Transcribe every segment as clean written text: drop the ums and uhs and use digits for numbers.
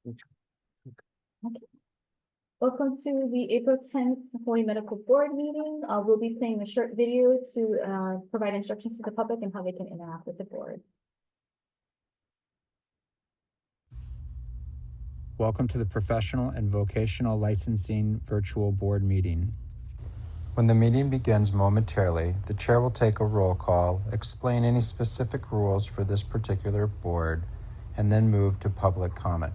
Okay. Welcome to the April 10th Employee Medical Board meeting. We'll be playing a short video to provide instructions to the public and how they can interact with the board. Welcome to the Professional and Vocational Licensing Virtual Board Meeting. When the meeting begins momentarily, the chair will take a roll call, explain any specific rules for this particular board, and then move to public comment.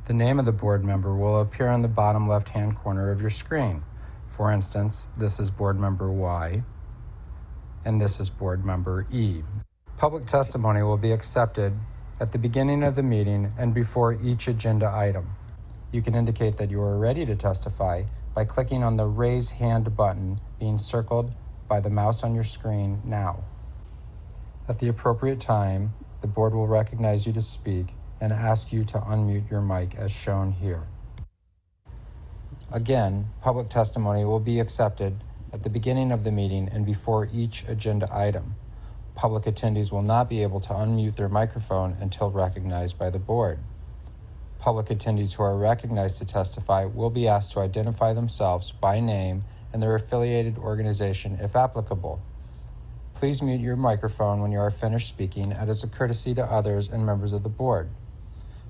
The name of the board member will appear on the bottom left-hand corner of your screen. For instance, this is board member Y, and this is board member E. Public testimony will be accepted at the beginning of the meeting and before each agenda item. You can indicate that you are ready to testify by clicking on the Raise Hand button being circled by the mouse on your screen now. At the appropriate time, the board will recognize you to speak and ask you to unmute your mic as shown here. Again, public testimony will be accepted at the beginning of the meeting and before each agenda item. Public attendees will not be able to unmute their microphone until recognized by the board. Public attendees who are recognized to testify will be asked to identify themselves by name and their affiliated organization if applicable. Please mute your microphone when you are finished speaking, as a courtesy to others and members of the board.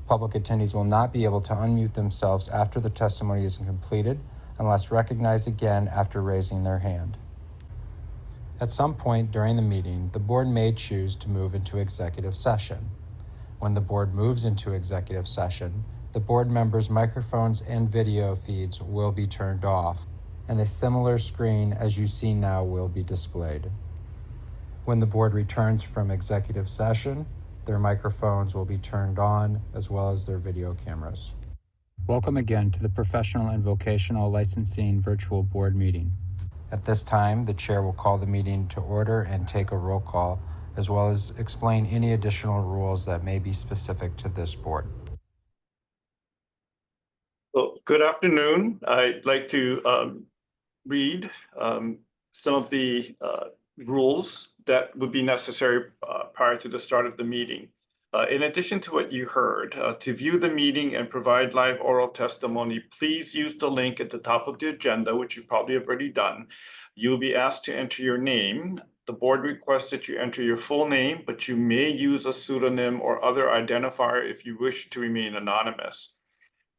Public attendees will not be able to unmute themselves after the testimony is completed unless recognized again after raising their hand. At some point during the meeting, the board may choose to move into executive session. When the board moves into executive session, the board members' microphones and video feeds will be turned off, and a similar screen as you see now will be displayed. When the board returns from executive session, their microphones will be turned on as well as their video cameras. Welcome again to the Professional and Vocational Licensing Virtual Board Meeting. At this time, the chair will call the meeting to order and take a roll call, as well as explain any additional rules that may be specific to this board. Well, good afternoon. I'd like to read some of the rules that would be necessary prior to the start of the meeting. In addition to what you heard, to view the meeting and provide live oral testimony, please use the link at the top of the agenda, which you probably have already done. You'll be asked to enter your name. The board requests that you enter your full name, but you may use a pseudonym or other identifier if you wish to remain anonymous.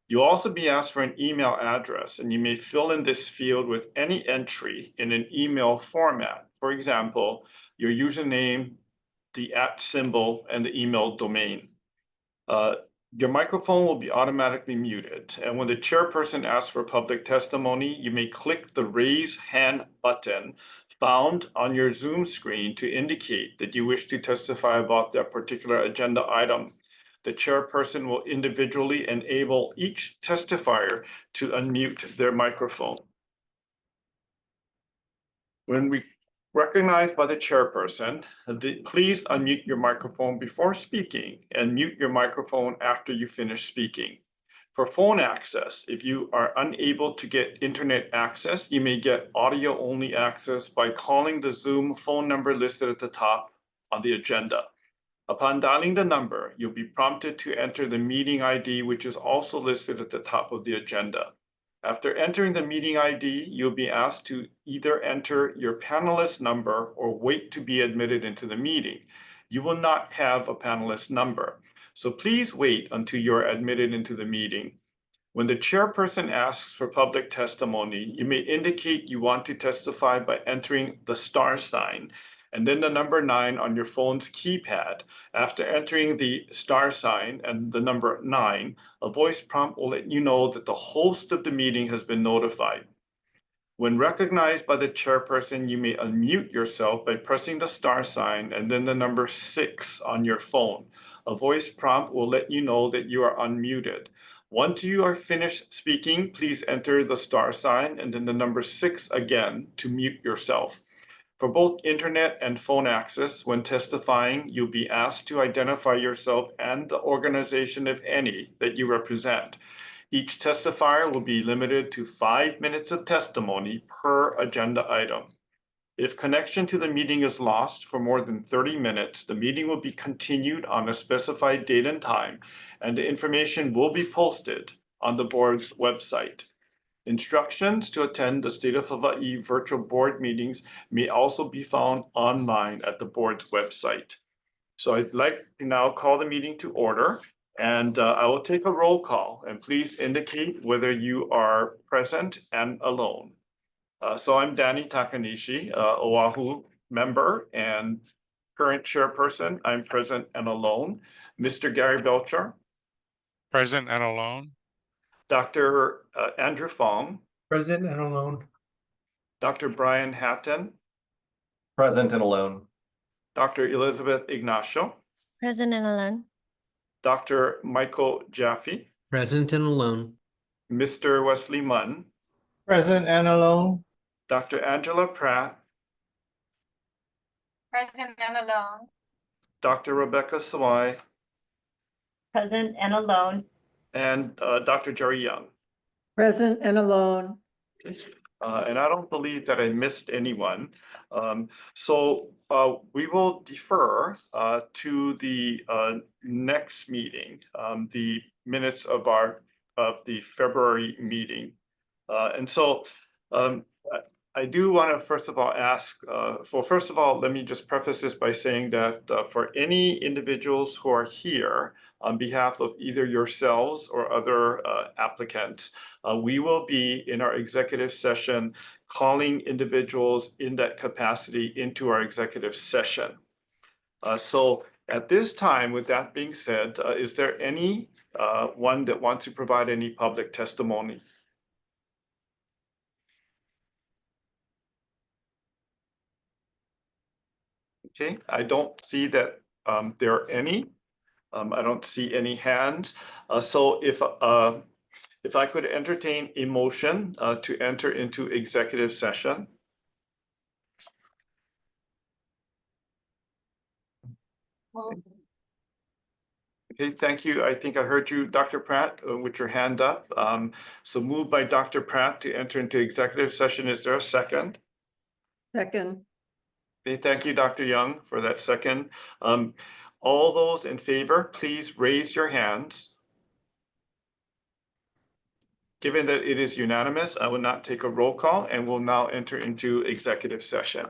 You'll also be asked for an email address, and you may fill in this field with any entry in an email format. For example, your username, the @ symbol, and the email domain. Your microphone will be automatically muted, and when the chairperson asks for public testimony, you may click the Raise Hand button found on your Zoom screen to indicate that you wish to testify about that particular agenda item. The chairperson will individually enable each testifier to unmute their microphone. When recognized by the chairperson, please unmute your microphone before speaking and mute your microphone after you finish speaking. For phone access, if you are unable to get internet access, you may get audio-only access by calling the Zoom phone number listed at the top on the agenda. Upon dialing the number, you'll be prompted to enter the meeting ID, which is also listed at the top of the agenda. After entering the meeting ID, you'll be asked to either enter your panelist number or wait to be admitted into the meeting. You will not have a panelist number, so please wait until you're admitted into the meeting. When the chairperson asks for public testimony, you may indicate you want to testify by entering the star sign and then the number 9 on your phone's keypad. After entering the star sign and the number 9, a voice prompt will let you know that the host of the meeting has been notified. When recognized by the chairperson, you may unmute yourself by pressing the star sign and then the number 6 on your phone. A voice prompt will let you know that you are unmuted. Once you are finished speaking, please enter the star sign and then the number 6 again to mute yourself. For both internet and phone access, when testifying, you'll be asked to identify yourself and the organization, if any, that you represent. Each testifier will be limited to 5 minutes of testimony per agenda item. If connection to the meeting is lost for more than 30 minutes, the meeting will be continued on a specified date and time, and the information will be posted on the board's website. Instructions to attend the State of Hawaii virtual board meetings may also be found online at the board's website. So I'd like to now call the meeting to order, and I will take a roll call, and please indicate whether you are present and alone. So I'm Danny Takanishi, Oahu member and current chairperson. I'm present and alone. Mr. Gary Belcher, Present and alone. Dr. Andrew Fong, Present and alone. Dr. Brian Hatton, Present and alone. Dr. Elizabeth Ignacio, Present and alone. Dr. Michael Jaffe, Present and alone. Mr. Wesley Munn, Present and alone. Dr. Angela Pratt, Present and alone. Dr. Rebecca Sawai, Present and alone. and Dr. Jerry Young. Present and alone. And I don't believe that I missed anyone. So we will defer to the next meeting, the minutes of the February meeting. And so I do want to first of all ask, first of all, let me just preface this by saying that for any individuals who are here on behalf of either yourselves or other applicants, we will be in our executive session calling individuals in that capacity into our executive session. So at this time, with that being said, is there any one that wants to provide any public testimony? Okay, I don't see that there are any. I don't see any hands. So if I could entertain a motion to enter into executive session. Okay, thank you. I think I heard you, Dr. Pratt, with your hand up. So moved by Dr. Pratt to enter into executive session. Is there a second? Second. Okay, thank you, Dr. Young, for that second. All those in favor, please raise your hands. Given that it is unanimous, I will not take a roll call and will now enter into executive session.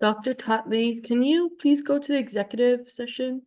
Dr. Totley, can you please go to the executive session?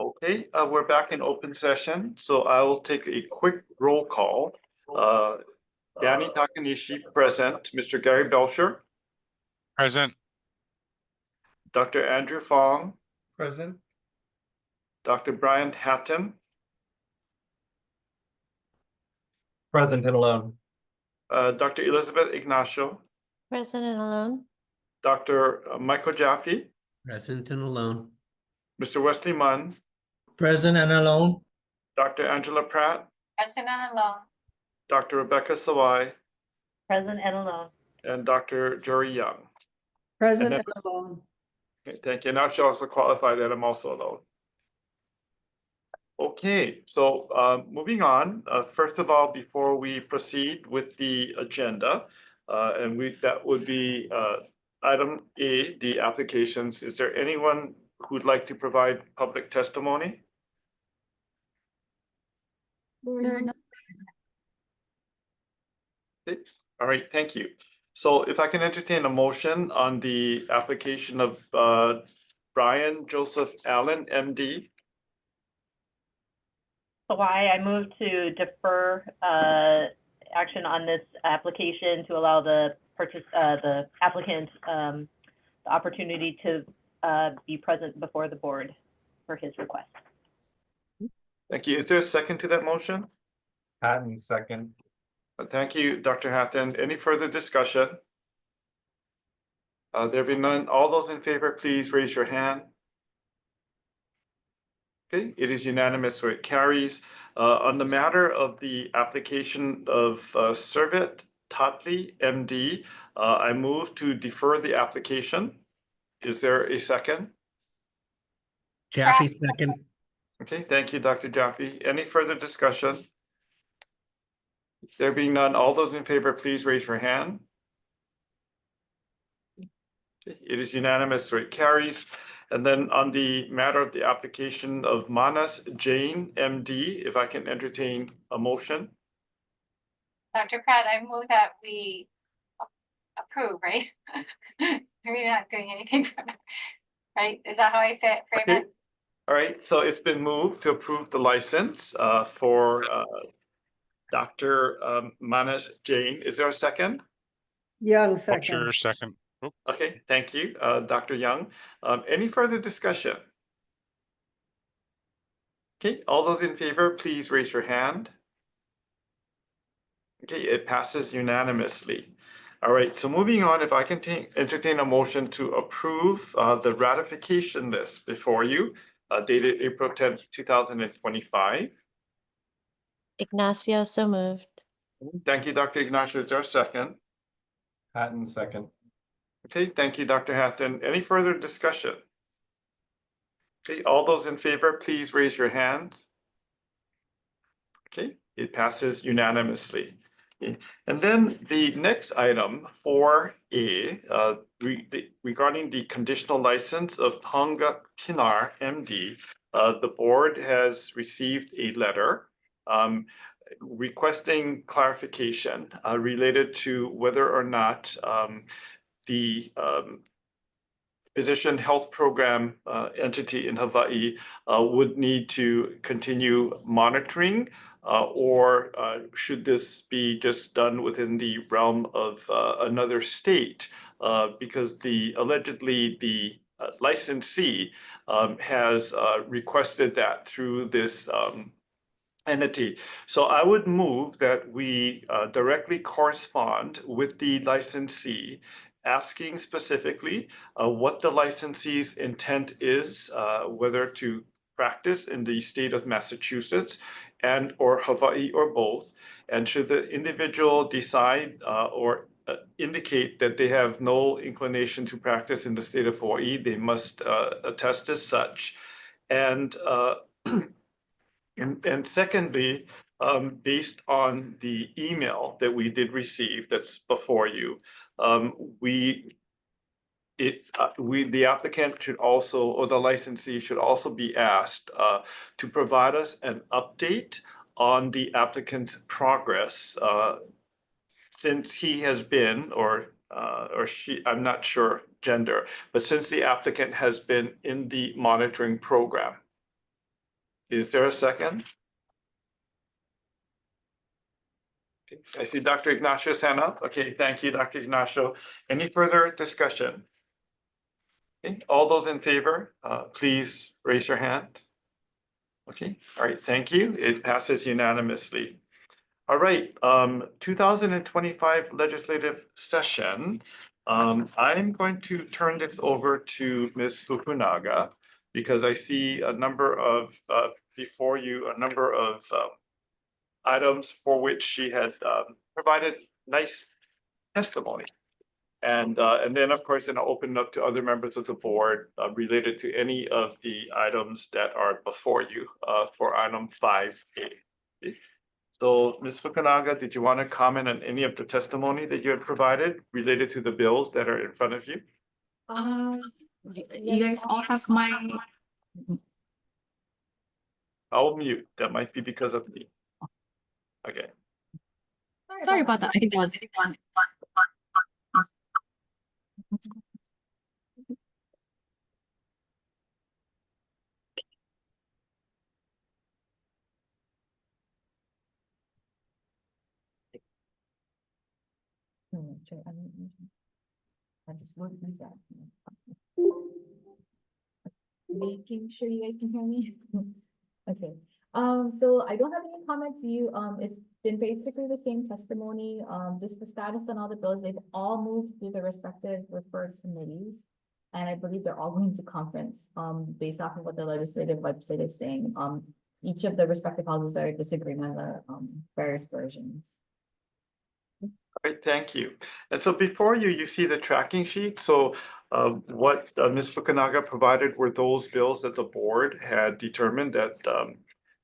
Okay, we're back in open session, so I will take a quick roll call. Danny Takanishi, present. Mr. Gary Belcher, Present. Dr. Andrew Fong, Present. Dr. Brian Hatton, Present and alone. Dr. Elizabeth Ignacio, Present and alone. Dr. Michael Jaffe, Present and alone. Mr. Wesley Munn, Present and alone. Dr. Angela Pratt, Present and alone. Dr. Rebecca Sawai, Present and alone. and Dr. Jory Young. Present And and alone. Okay, thank you. Now she also qualify that I'm also alone. Okay, so moving on, first of all, before we proceed with the agenda, that would be item A, the applications. Is there anyone who'd like to provide public testimony? Okay, all right, thank you. So if I can entertain a motion on the application of Brian Joseph Allen, MD. So I move to defer action on this application to allow the applicant the opportunity to be present before the board for his request. Thank you. Is there a second to that motion? Hatton, second. Thank you, Dr. Hatton. Any further discussion? There be none. All those in favor, please raise your hand. Okay, it is unanimous, so it carries. On the matter of the application of Servet Tatley, MD, I move to defer the application. Is there a second? Jaffe, second. Okay, thank you, Dr. Jaffe. Any further discussion? There being none, all those in favor, please raise your hand. It is unanimous, so it carries. And then on the matter of the application of Manas Jain, MD, if I can entertain a motion. Dr. Pratt, I move that we approve, right? We're not doing anything, right? Is that how I say it? Frame it? All right, so it's been moved to approve the license for Dr. Manas Jain. Is there a second? Young, second. Belcher, second. Oop. Okay, thank you, Dr. Young. Any further discussion? Okay, all those in favor, please raise your hand. Okay, it passes unanimously. All right, so moving on, if I can entertain a motion to approve the ratification list before you, dated April 10th, 2025. Ignacio, so moved. Thank you, Dr. Ignacio. Is there a second? Hatton, second. Okay, thank you, Dr. Hatton. Any further discussion? Okay, all those in favor, please raise your hand. Okay, it passes unanimously. Okay. And then the next item, 4A, regarding the conditional license of Thanga Pinar, MD, the board has received a letter requesting clarification related to whether or not the physician health program entity in Hawaii would need to continue monitoring or should this be just done within the realm of another state because allegedly the licensee has requested that through this entity. So I would move that we directly correspond with the licensee, asking specifically what the licensee's intent is, whether to practice in the state of Massachusetts and or Hawaii or both. And should the individual decide or indicate that they have no inclination to practice in the state of Hawaii, they must attest as such. And secondly, based on the email that we did receive that's before you, the applicant should also, or the licensee should also be asked to provide us an update on the applicant's progress since he has been, or she, I'm not sure gender, but since the applicant has been in the monitoring program. Is there a second? Okay, I see Dr. Ignacio's hand up. Okay, thank you, Dr. Ignacio. Any further discussion? Okay, all those in favor, please raise your hand. Okay, all right, thank you. It passes unanimously. All right, 2025 legislative session. I'm going to turn this over to Ms. Fukunaga because I see a number of, before you, a number of items for which she had provided nice testimony. And then, of course, then I'll open it up to other members of the board related to any of the items that are before you for item 5A. So, Ms. Fukunaga, did you want to comment on any of the testimony that you had provided related to the bills that are in front of you? You guys all have my. I'll mute. That might be because of me. Okay. Sorry about that. I think that was. I just won't use that. Making sure you guys can hear me. Okay, so I don't have any comments. It's been basically the same testimony, just the status on all the bills. They've all moved through the respective referred committees. And I believe they're all going to conference, based off of what the legislative website is saying. Each of the respective houses are disagreeing on the, various versions. Great, thank you. And so before you, you see the tracking sheet. So what Ms. Fukunaga provided were those bills that the board had determined that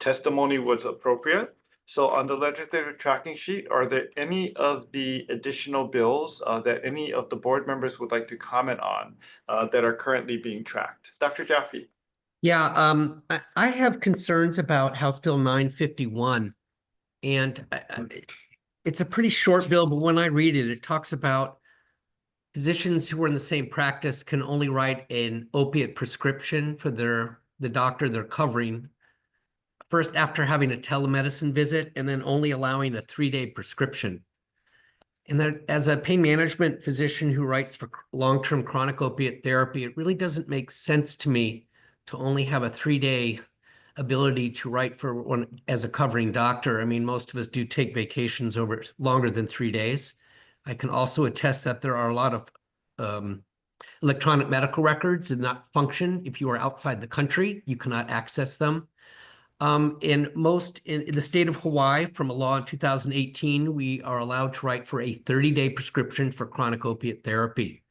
testimony was appropriate. So on the legislative tracking sheet, are there any of the additional bills that any of the board members would like to comment on that are currently being tracked? Dr. Jaffe. Yeah, I have concerns about House Bill 951. And it's a pretty short bill, but when I read it, it talks about physicians who are in the same practice can only write an opiate prescription for the doctor they're covering first after having a telemedicine visit, and then only allowing a 3-day prescription. And that as a pain management physician who writes for long-term chronic opiate therapy, it really doesn't make sense to me to only have a 3-day ability to write for one as a covering doctor. I mean, most of us do take vacations over longer than 3 days. I can also attest that there are a lot of electronic medical records that not function. If you are outside the country, you cannot access them. In the state of Hawaii, from a law in 2018, we are allowed to write for a 30-day prescription for chronic opiate therapy.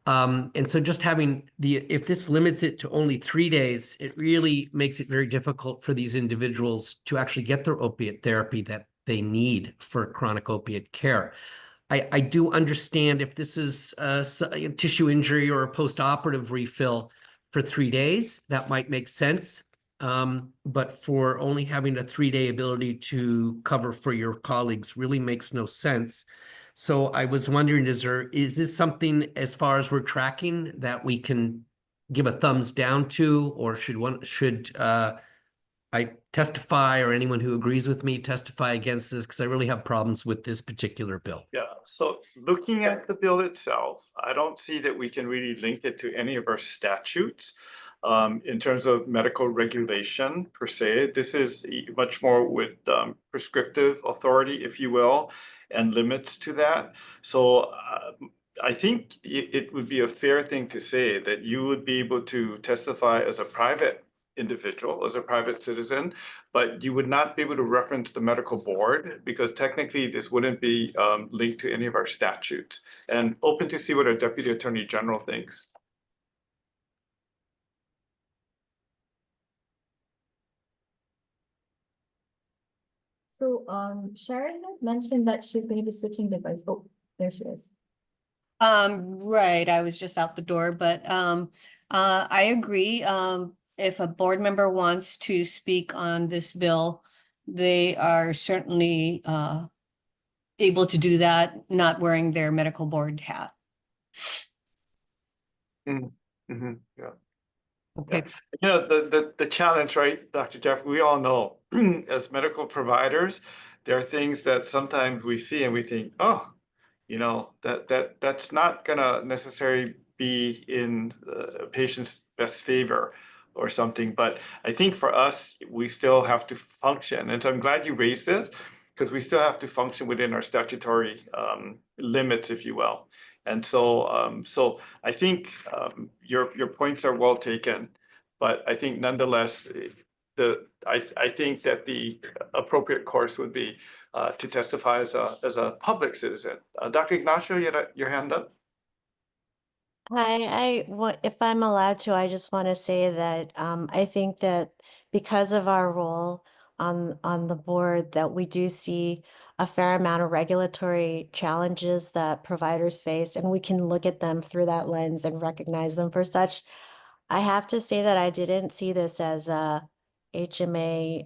And so just having if this limits it to only 3 days, it really makes it very difficult for these individuals to actually get their opiate therapy that they need for chronic opiate care. I do understand if this is a tissue injury or a post-operative refill for 3 days, that might make sense. But for only having a 3-day ability to cover for your colleagues really makes no sense. So I was wondering, is this something, as far as we're tracking, that we can give a thumbs down to, or should I testify, or anyone who agrees with me testify against this? Because I really have problems with this particular bill. Yeah, so looking at the bill itself, I don't see that we can really link it to any of our statutes. In terms of medical regulation per se, this is much more with prescriptive authority, if you will, and limits to that. So I think it would be a fair thing to say that you would be able to testify as a private individual, as a private citizen, but you would not be able to reference the medical board because technically this wouldn't be linked to any of our statutes. And open to see what our Deputy Attorney General thinks. So, Sharon had mentioned that she's going to be switching device. Oh, there she is. Right, I was just out the door, but I agree. If a board member wants to speak on this bill, they are certainly able to do that, not wearing their medical board hat. Yeah. Okay, You know, the challenge, right, Dr. Jeff, we all know as medical providers, there are things that sometimes we see and we think, oh, you know, that's not gonna necessarily be in a patient's best favor or something. But I think for us, we still have to function. And so I'm glad you raised this because we still have to function within our statutory limits, if you will. And so, so I think your points are well taken, but I think nonetheless, I think that the appropriate course would be to testify as a public citizen. Dr. Ignacio, you had your hand up? If I'm allowed to, I just want to say that I think that because of our role on the board, that we do see a fair amount of regulatory challenges that providers face, and we can look at them through that lens and recognize them for such. I have to say that I didn't see this as a HMA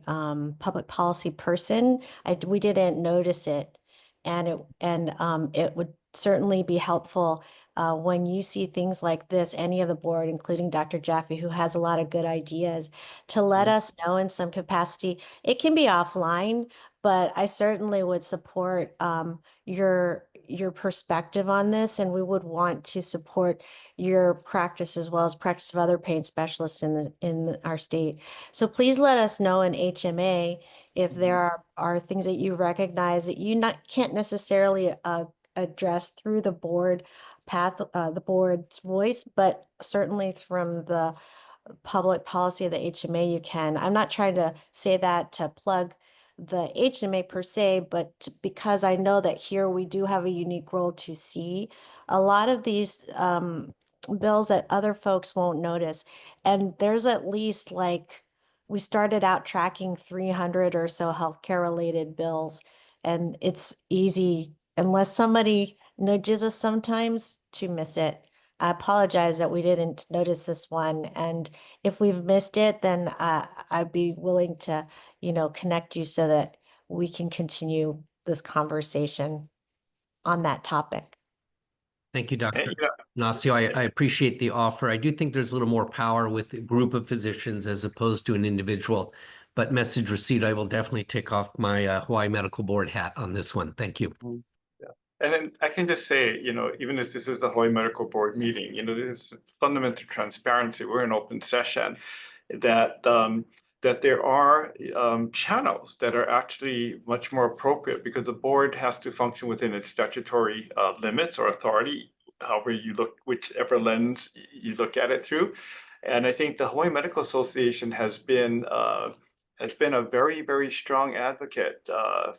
public policy person. We didn't notice it, and it would certainly be helpful when you see things like this, any of the board, including Dr. Jaffe, who has a lot of good ideas, to let us know in some capacity. It can be offline, but I certainly would support your perspective on this, and we would want to support your practice as well as practice of other pain specialists in our state. So please let us know in HMA if there are things that you recognize that you can't necessarily address through the board path, the board's voice, but certainly from the public policy of the HMA you can. I'm not trying to say that to plug the HMA per se, but because I know that here we do have a unique role to see a lot of these bills that other folks won't notice. And there's at least we started out tracking 300 or so healthcare related bills, and it's easy unless somebody nudges us sometimes to miss it. I apologize that we didn't notice this one, and if we've missed it, then I'd be willing to, connect you so that we can continue this conversation on that topic. thank you, Dr. Yeah. Ignacio. I appreciate the offer. I do think there's a little more power with a group of physicians as opposed to an individual. But message received, I will definitely take off my Hawaii Medical Board hat on this one. Thank you. And then I can just say, you know, even if this is the Hawaii Medical Board meeting, you know, this is fundamental transparency. We're in open session. That that there are channels that are actually much more appropriate because the board has to function within its statutory limits or authority, however you look, whichever lens you look at it through. And I think the Hawaii Medical Association has been a very, very strong advocate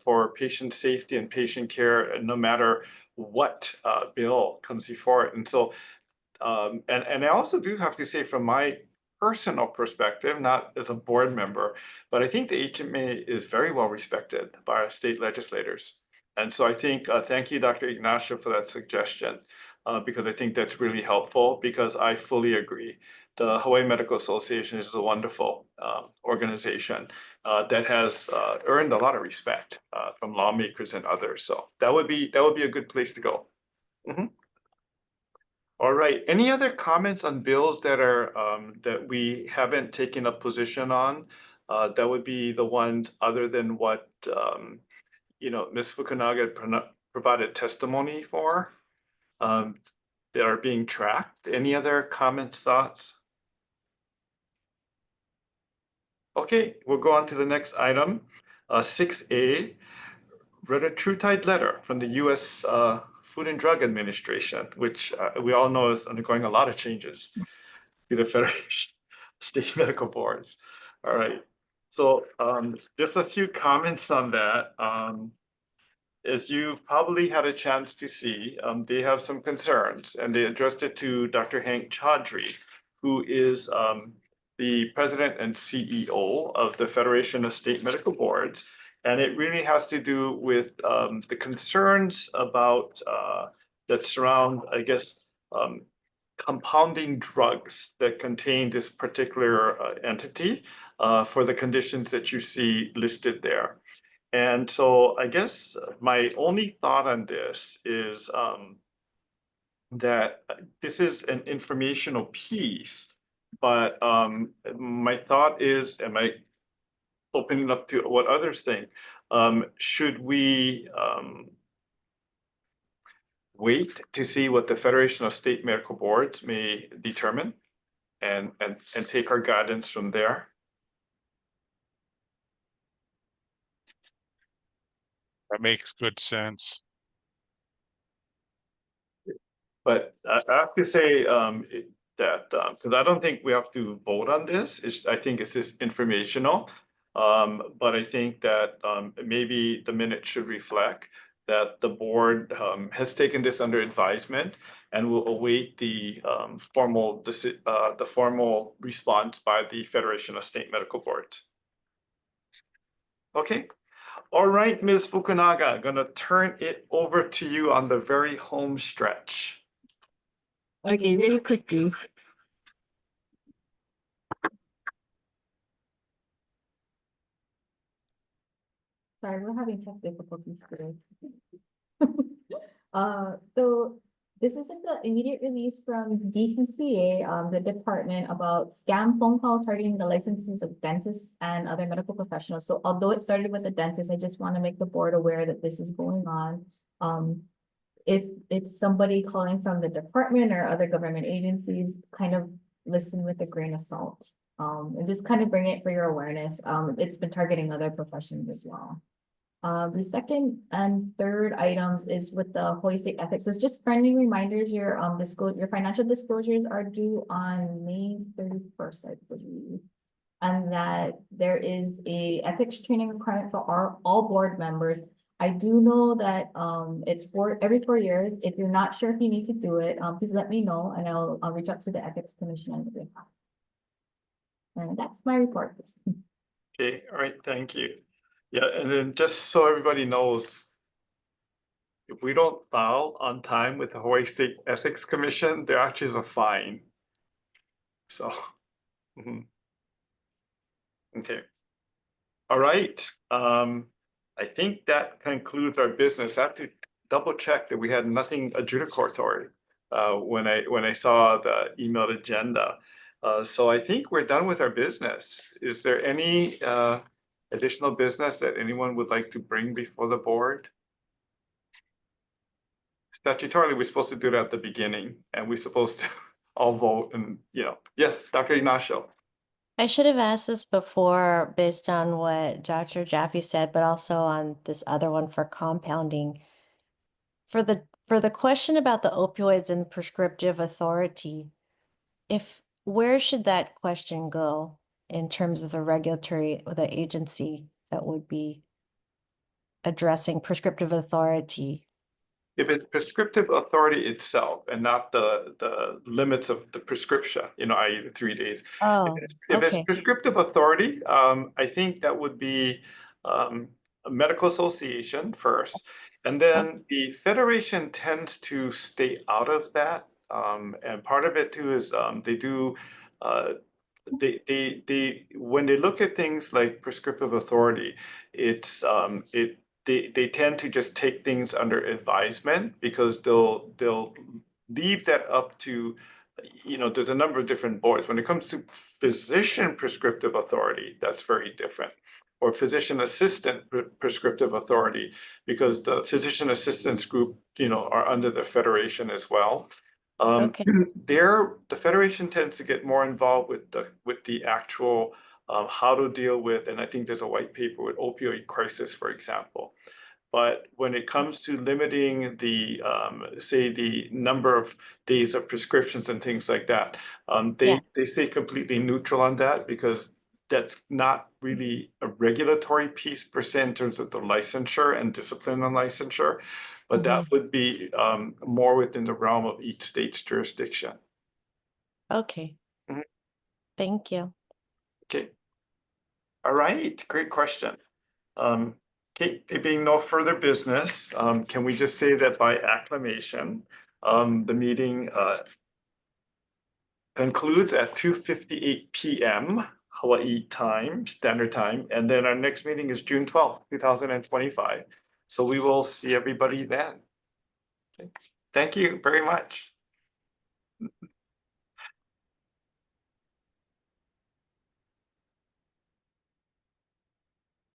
for patient safety and patient care, no matter what bill comes before it. And so, and I also do have to say, from my personal perspective, not as a board member, but I think the HMA is very well respected by our state legislators. And so I think, thank you, Dr. Ignacio, for that suggestion, because I think that's really helpful, because I fully agree. The Hawaii Medical Association is a wonderful organization that has earned a lot of respect from lawmakers and others. So that would be a good place to go. All right. Any other comments on bills that are that we haven't taken a position on? That would be the ones other than what you know, Ms. Fukunaga provided testimony for, that are being tracked. Any other comments, thoughts? Okay, we'll go on to the next item. 6A, retatrutide letter from the U.S. Food and Drug Administration, which we all know is undergoing a lot of changes to the Federation state medical boards. All right, so just a few comments on that. As you probably had a chance to see, they have some concerns, and they addressed it to Dr. Hank Chaudhry, who is the president and CEO of the Federation of State Medical Boards. And it really has to do with the concerns about that surround, I guess, compounding drugs that contain this particular entity for the conditions that you see listed there. And so I guess my only thought on this is that this is an informational piece, but my thought is, am I opening up to what others think? Should we wait to see what the Federation of State Medical Boards may determine and take our guidance from there? That makes good sense. But I have to say that because I don't think we have to vote on this. I think it's just informational. But I think that maybe the minute should reflect that the board has taken this under advisement and will await the formal response by the Federation of State Medical Boards. Okay. All right, Ms. Fukunaga, gonna turn it over to you on the very home stretch. Okay, really quickly. Sorry, we're having tech difficulties today. So this is just an immediate release from DCCA, the department, about scam phone calls targeting the licenses of dentists and other medical professionals. So although it started with a dentist, I just want to make the board aware that this is going on. If it's somebody calling from the department or other government agencies, kind of listen with a grain of salt. And just kind of bring it for your awareness. It's been targeting other professions as well. The second and third items is with the Hawaii State Ethics. So it's just friendly reminders. Your financial disclosures are due on May 31st, I believe. And that there is a ethics training requirement for all board members. I do know that it's every 4 years. If you're not sure if you need to do it, please let me know and I'll reach out to the Ethics Commission on the behalf. And that's my report. Okay, all right, thank you. Yeah, and then just so everybody knows, if we don't file on time with the Hawaii State Ethics Commission, there actually is a fine. So, okay. All right, I think that concludes our business. I have to double check that we had nothing adjudicatory when I saw the emailed agenda. So I think we're done with our business. Is there any additional business that anyone would like to bring before the board? Statutorily, we're supposed to do it at the beginning and we're supposed to all vote and, yes, Dr. Ignacio. I should have asked this before based on what Dr. Jaffe said, but also on this other one for compounding. For the question about the opioids and prescriptive authority, where should that question go in terms of the agency that would be addressing prescriptive authority? If it's prescriptive authority itself and not the limits of the prescription, i.e. the 3 days. Oh, If it's okay. prescriptive authority, I think that would be a medical association first. And then the federation tends to stay out of that. And part of it too is they do when they look at things like prescriptive authority, they tend to just take things under advisement because they'll leave that up to, there's a number of different boards. When it comes to physician prescriptive authority, that's very different. Or physician assistant prescriptive authority, because the physician assistants group, are under the federation as well. Okay. The federation tends to get more involved with the actual how to deal with, and I think there's a white paper with opioid crisis, for example. But when it comes to limiting the say the number of days of prescriptions and things like that, they stay completely neutral on that because that's not really a regulatory piece per se in terms of the licensure and discipline on licensure, but that would be more within the realm of each state's jurisdiction. Okay. Thank you. Okay. All right, great question. Okay, there being no further business, can we just say that by acclamation, the meeting concludes at 2:58 p.m. Hawaii time, Standard Time, and then our next meeting is June 12th, 2025. So we will see everybody then. Okay. Thank you very much.